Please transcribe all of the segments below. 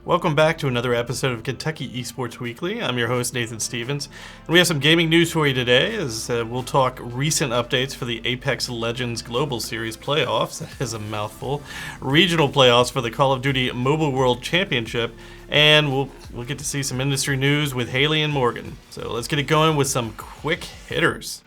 Welcome back to another episode of Kentucky Esports Weekly. I'm your host, Nathan Stevens. And we have some gaming news for you today as we'll talk recent updates for the Apex Legends Global Series playoffs, that is a mouthful, regional playoffs for the Call of Duty Mobile World Championship, and we'll get to see some industry news with Hailey and Morgan. So let's get it going with some quick hitters.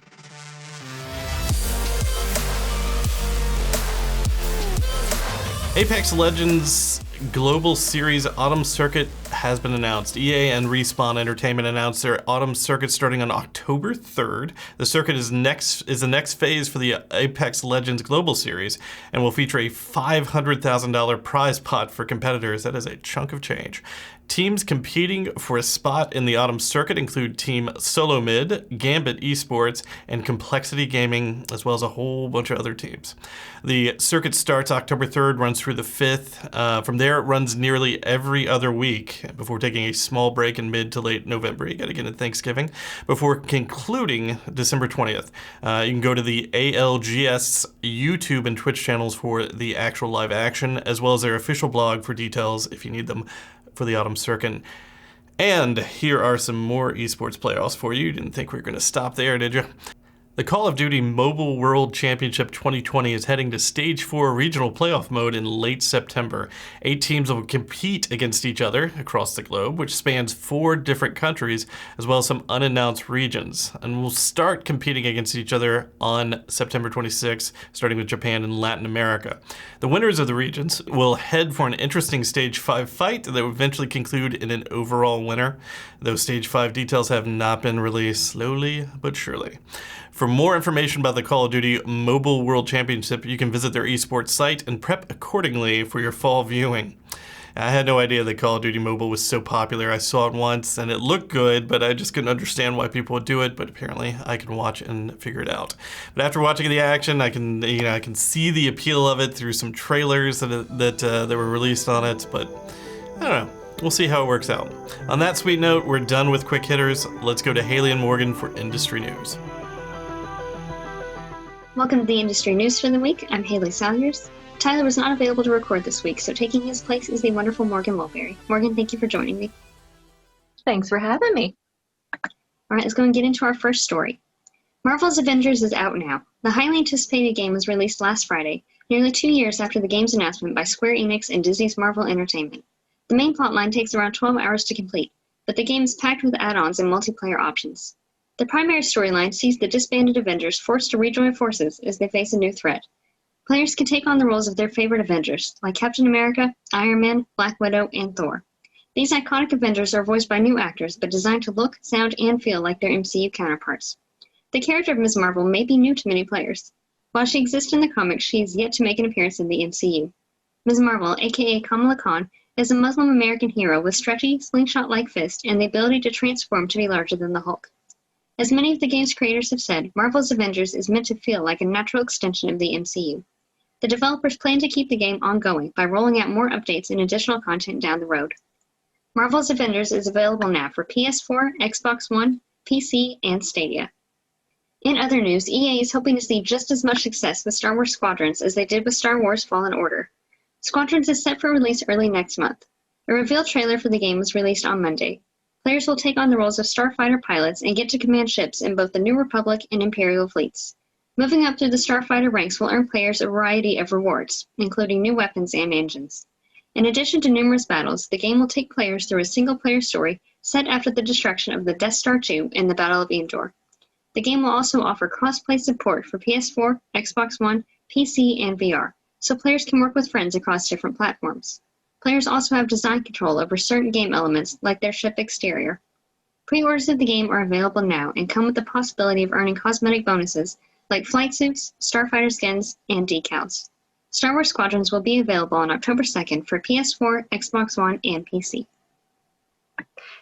Apex Legends Global Series Autumn Circuit has been announced. EA and Respawn Entertainment announced their Autumn Circuit starting on October 3rd. The circuit is the next phase for the Apex Legends Global Series and will feature a $500,000 prize pot for competitors. That is a chunk of change. Teams competing for a spot in the Autumn Circuit include Team Solo Mid, Gambit Esports, and Complexity Gaming, as well as a whole bunch of other teams. The circuit starts October 3rd, runs through the 5th. From there, it runs nearly every other week before taking a small break in mid to late November. You got to get in Thanksgiving before concluding December 20th. You can go to the ALGS YouTube and Twitch channels for the actual live action, as well as their official blog for details if you need them for the Autumn Circuit. And here are some more esports playoffs for you. You didn't think we were going to stop there, did you? The Call of Duty Mobile World Championship 2020 is heading to Stage 4 regional playoff mode in late September. 8 teams will compete against each other across the globe, which spans 4 different countries, as well as some unannounced regions. And we'll start competing against each other on September 26th, starting with Japan and Latin America. The winners of the regions will head for an interesting Stage 5 fight that will eventually conclude in an overall winner. Those Stage 5 details have not been released, slowly but surely. For more information about the Call of Duty Mobile World Championship, you can visit their esports site and prep accordingly for your fall viewing. I had no idea that Call of Duty Mobile was so popular. I saw it once and it looked good, but I just couldn't understand why people would do it. But apparently I can watch and figure it out. But after watching the action, I can see the appeal of it through some trailers that were released on it. But I don't know. We'll see how it works out. On that sweet note, we're done with quick hitters. Let's go to Hailey and Morgan for industry news. Welcome to the industry news for the week. I'm Hailey Salyers. Tyler was not available to record this week, so taking his place is the wonderful Morgan Mulberry. Morgan, thank you for joining me. Thanks for having me. All right, let's go and get into our first story. Marvel's Avengers is out now. The highly anticipated game was released last Friday, nearly 2 years after the game's announcement by Square Enix and Disney's Marvel Entertainment. The main plotline takes around 12 hours to complete, but the game is packed with add-ons and multiplayer options. The primary storyline sees the disbanded Avengers forced to rejoin forces as they face a new threat. Players can take on the roles of their favorite Avengers, like Captain America, Iron Man, Black Widow, and Thor. These iconic Avengers are voiced by new actors, but designed to look, sound, and feel like their MCU counterparts. The character of Ms. Marvel may be new to many players. While she exists in the comics, she is yet to make an appearance in the MCU. Ms. Marvel, aka Kamala Khan, is a Muslim American hero with stretchy, slingshot-like fists and the ability to transform to be larger than the Hulk. As many of the game's creators have said, Marvel's Avengers is meant to feel like a natural extension of the MCU. The developers plan to keep the game ongoing by rolling out more updates and additional content down the road. Marvel's Avengers is available now for PS4, Xbox One, PC, and Stadia. In other news, EA is hoping to see just as much success with Star Wars Squadrons as they did with Star Wars Fallen Order. Squadrons is set for release early next month. A reveal trailer for the game was released on Monday. Players will take on the roles of starfighter pilots and get to command ships in both the New Republic and Imperial fleets. Moving up through the starfighter ranks will earn players a variety of rewards, including new weapons and engines. In addition to numerous battles, the game will take players through a single-player story set after the destruction of the Death Star II in the Battle of Endor. The game will also offer cross-play support for PS4, Xbox One, PC, and VR, so players can work with friends across different platforms. Players also have design control over certain game elements, like their ship exterior. Pre-orders of the game are available now and come with the possibility of earning cosmetic bonuses, like flight suits, starfighter skins, and decals. Star Wars Squadrons will be available on October 2nd for PS4, Xbox One, and PC.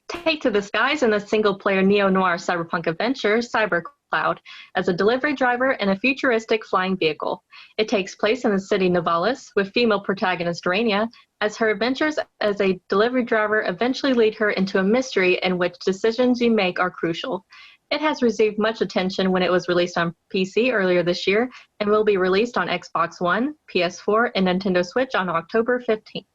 Take to the skies in the single-player neo-noir cyberpunk adventure, Cybercloud, as a delivery driver in a futuristic flying vehicle. It takes place in the city Novalis, with female protagonist Rania, as her adventures as a delivery driver eventually lead her into a mystery in which decisions you make are crucial. It has received much attention when it was released on PC earlier this year, and will be released on Xbox One, PS4, and Nintendo Switch on October 15th.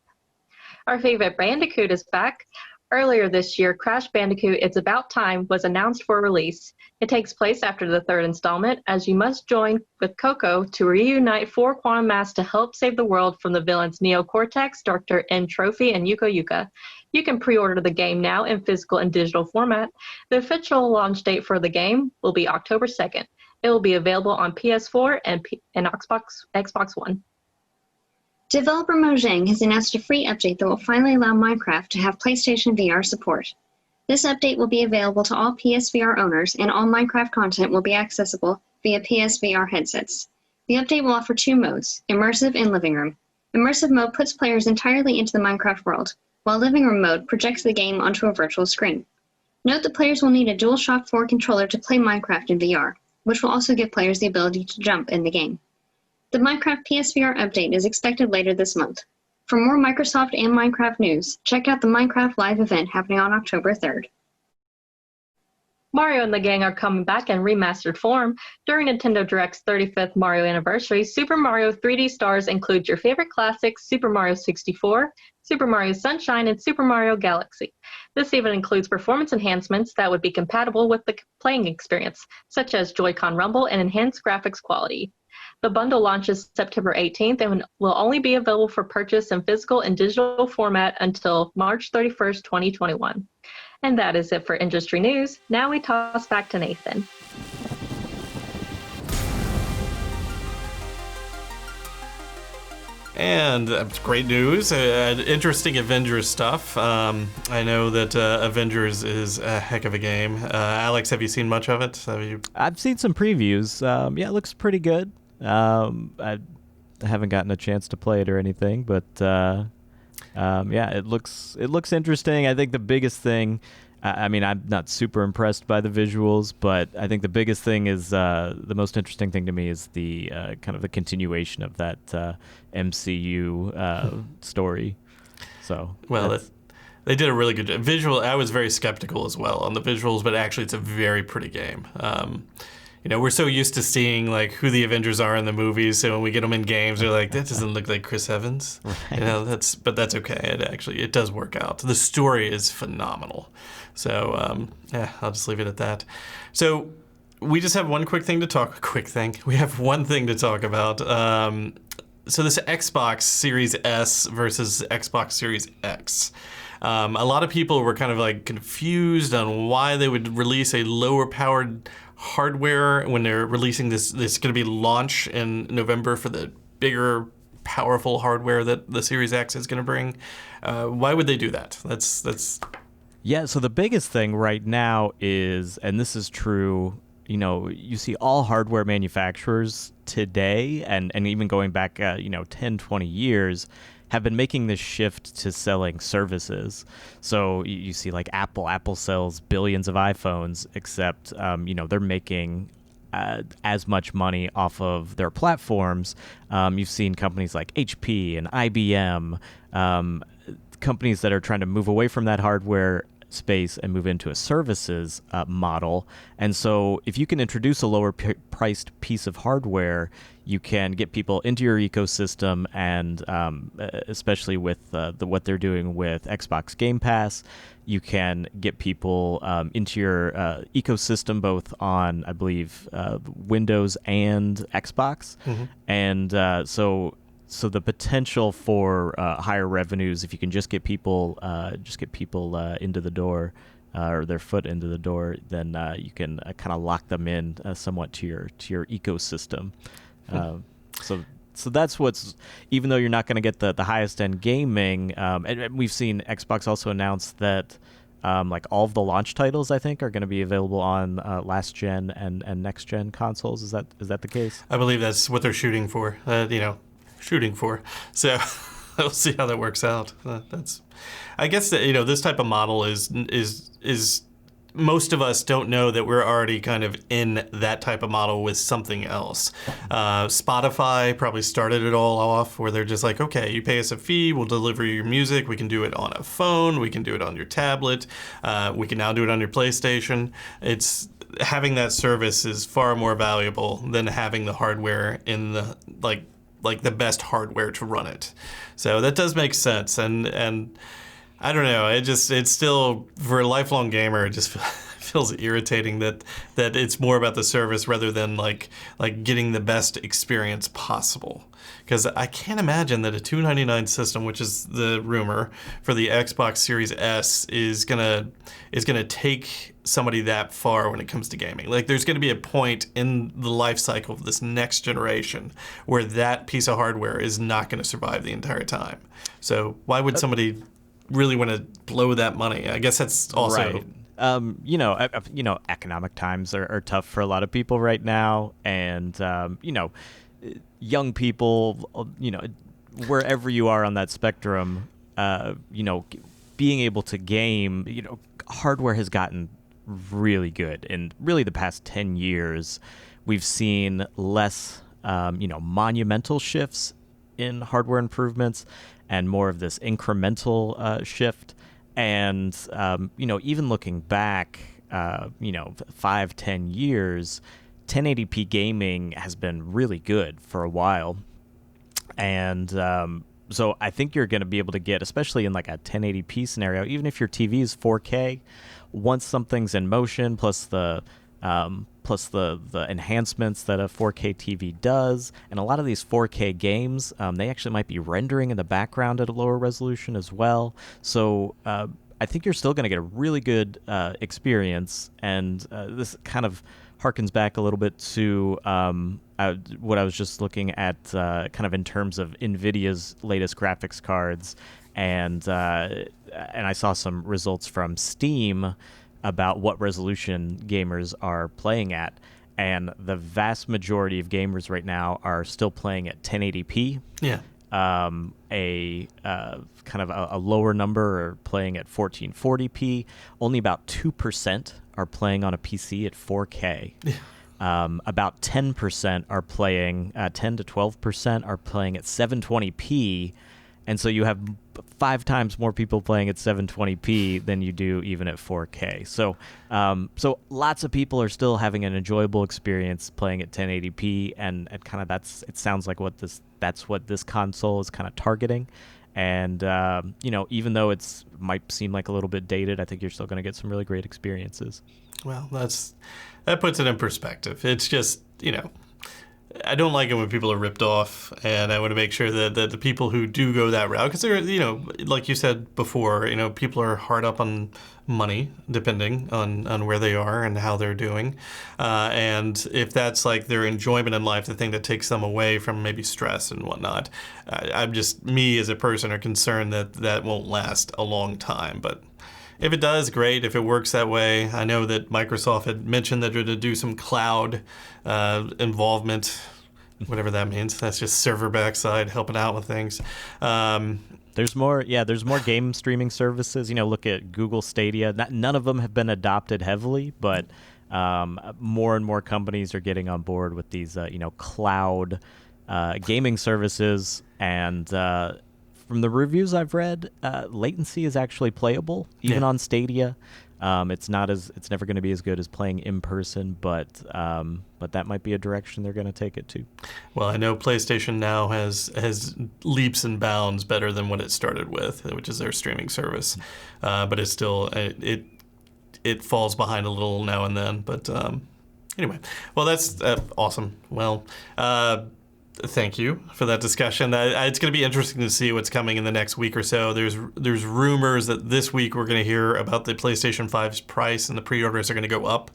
Our favorite Bandicoot is back. Earlier this year, Crash Bandicoot It's About Time was announced for release. It takes place after the third installment, as you must join with Coco to reunite 4 quantum masks to help save the world from the villains Neo Cortex, Dr. N Trophy, and Yuka Yuka. You can pre-order the game now in physical and digital format. The official launch date for the game will be October 2nd. It will be available on PS4 and Xbox One. Developer Mojang has announced a free update that will finally allow Minecraft to have PlayStation VR support. This update will be available to all PSVR owners, and all Minecraft content will be accessible via PSVR headsets. The update will offer 2 modes, Immersive and Living Room. Immersive mode puts players entirely into the Minecraft world, while Living Room mode projects the game onto a virtual screen. Note that players will need a DualShock 4 controller to play Minecraft in VR, which will also give players the ability to jump in the game. The Minecraft PSVR update is expected later this month. For more Microsoft and Minecraft news, check out the Minecraft Live event happening on October 3rd. Mario and the gang are coming back in remastered form. During Nintendo Direct's 35th Mario anniversary, Super Mario 3D Stars include your favorite classics, Super Mario 64, Super Mario Sunshine, and Super Mario Galaxy. This even includes performance enhancements that would be compatible with the playing experience, such as Joy-Con Rumble and enhanced graphics quality. The bundle launches September 18th and will only be available for purchase in physical and digital format until March 31st, 2021. And that is it for industry news. Now we toss back to Nathan. And that's great news. Interesting Avengers stuff. I know that Avengers is a heck of a game. Alex, have you seen much of it? I've seen some previews. Yeah, it looks pretty good. I haven't gotten a chance to play it or anything, but yeah, it looks interesting. I think the biggest thing, I mean, I'm not super impressed by the visuals, but I think the biggest thing is the most interesting thing to me is the kind of the continuation of that MCU story. So well, they did a really good job. Visual. I was very skeptical as well on the visuals, but actually, it's a very pretty game. You know, we're so used to seeing like who the Avengers are in the movies, so when we get them in games, we're like, that doesn't look like Chris Evans. Right. You know, but that's okay. It does work out. The story is phenomenal. So yeah, I'll just leave it at that. So we just have one quick thing to talk. We have one thing to talk about. So this Xbox Series S versus Xbox Series X. A lot of people were kind of like confused on why they would release a lower powered hardware when they're releasing this. This is going to be launch in November for the bigger, powerful hardware that the Series X is going to bring. Why would they do that? That's. Yeah. So the biggest thing right now is, and this is true, you know, you see all hardware manufacturers today, and even going back, 10, 20 years, have been making this shift to selling services. So you see like Apple sells billions of iPhones, except, they're making as much money off of their platforms. You've seen companies like HP and IBM, companies that are trying to move away from that hardware space and move into a services model. And so if you can introduce a lower priced piece of hardware, you can get people into your ecosystem, and especially with what they're doing with Xbox Game Pass, you can get people into your ecosystem both on, I believe, Windows and Xbox. Mm-hmm. And so the potential for higher revenues, if you can just get people into the door, or their foot into the door, then you can kind of lock them in somewhat to your ecosystem. So that's what's, even though you're not going to get the highest end gaming, and we've seen Xbox also announce that like all of the launch titles, I think, are going to be available on last gen and next gen consoles. Is that the case? I believe that's what they're shooting for. So we'll see how that works out. I guess that, this type of model is most of us don't know that we're already kind of in that type of model with something else. Spotify probably started it all off where they're just like, okay, you pay us a fee, we'll deliver your music, we can do it on a phone, we can do it on your tablet, we can now do it on your PlayStation. Having that service is far more valuable than having the hardware in the like the best hardware to run it. So that does make sense. And I don't know, it's still, for a lifelong gamer, it just feels irritating that it's more about the service rather than like getting the best experience possible. Because I can't imagine that a $299 system, which is the rumor for the Xbox Series S, is gonna take somebody that far when it comes to gaming. Like, there's gonna be a point in the life cycle of this next generation where that piece of hardware is not gonna survive the entire time. So why would somebody really want to blow that money? I guess that's also right. Economic times are tough for a lot of people right now, and young people, wherever you are on that spectrum, being able to game, hardware has gotten really good. In really the past 10 years, we've seen less, monumental shifts in hardware improvements and more of this incremental shift. And, even looking back, 5-10 years, 1080p gaming has been really good for a while. And so I think you're going to be able to get, especially in like a 1080p scenario, even if your TV is 4K, once something's in motion, plus the enhancements that a 4K TV does, and a lot of these 4K games, they actually might be rendering in the background at a lower resolution as well. So I think you're still going to get a really good experience, and this kind of harkens back a little bit to what I was just looking at, kind of in terms of NVIDIA's latest graphics cards, and I saw some results from Steam about what resolution gamers are playing at, and the vast majority of gamers right now are still playing at 1080p. Yeah. Kind of a lower number are playing at 1440p. Only about 2% are playing on a PC at 4K. Yeah. About 10% are playing, 10 to 12% are playing at 720p. And so you have 5 times more people playing at 720p than you do even at 4K. So lots of people are still having an enjoyable experience playing at 1080p, and kind of it sounds like that's what this console is kind of targeting. And even though it might seem like a little bit dated, I think you're still going to get some really great experiences. Well, that puts it in perspective. It's just, I don't like it when people are ripped off, and I want to make sure that the people who do go that route, because they're, like you said before, people are hard up on money, depending on where they are and how they're doing. And if that's like their enjoyment in life, the thing that takes them away from maybe stress and whatnot, me as a person are concerned that won't last a long time. But if it does, great. If it works that way, I know that Microsoft had mentioned that they're going to do some cloud involvement, whatever that means. That's just server backside helping out with things. There's more game streaming services. Look at Google Stadia. None of them have been adopted heavily, but more and more companies are getting on board with these, cloud gaming services. And from the reviews I've read, latency is actually playable, even on Stadia. It's never going to be as good as playing in person, but that might be a direction they're going to take it to. Well, I know PlayStation now has leaps and bounds better than what it started with, which is their streaming service. But it's still it falls behind a little now and then. But anyway, well, that's awesome. Well. Thank you for that discussion. It's going to be interesting to see what's coming in the next week or so. There's rumors that this week we're going to hear about the PlayStation 5's price, and the pre-orders are going to go up.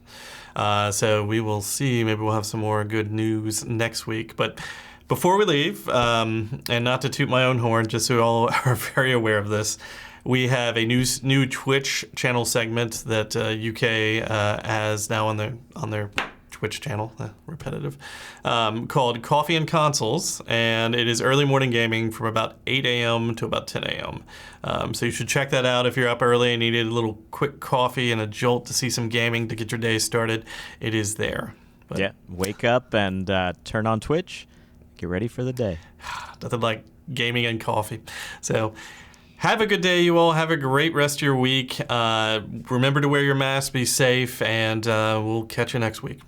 So we will see. Maybe we'll have some more good news next week. But before we leave, and not to toot my own horn, just so you all are very aware of this, we have a new Twitch channel segment that UK has now on their Twitch channel, repetitive, called Coffee and Consoles, and it is early morning gaming from about 8 a.m. to about 10 a.m. So you should check that out if you're up early and needed a little quick coffee and a jolt to see some gaming to get your day started. It is there. But wake up and turn on Twitch. Get ready for the day. Nothing like gaming and coffee. So have a good day, you all. Have a great rest of your week. Remember to wear your mask, be safe, and we'll catch you next week.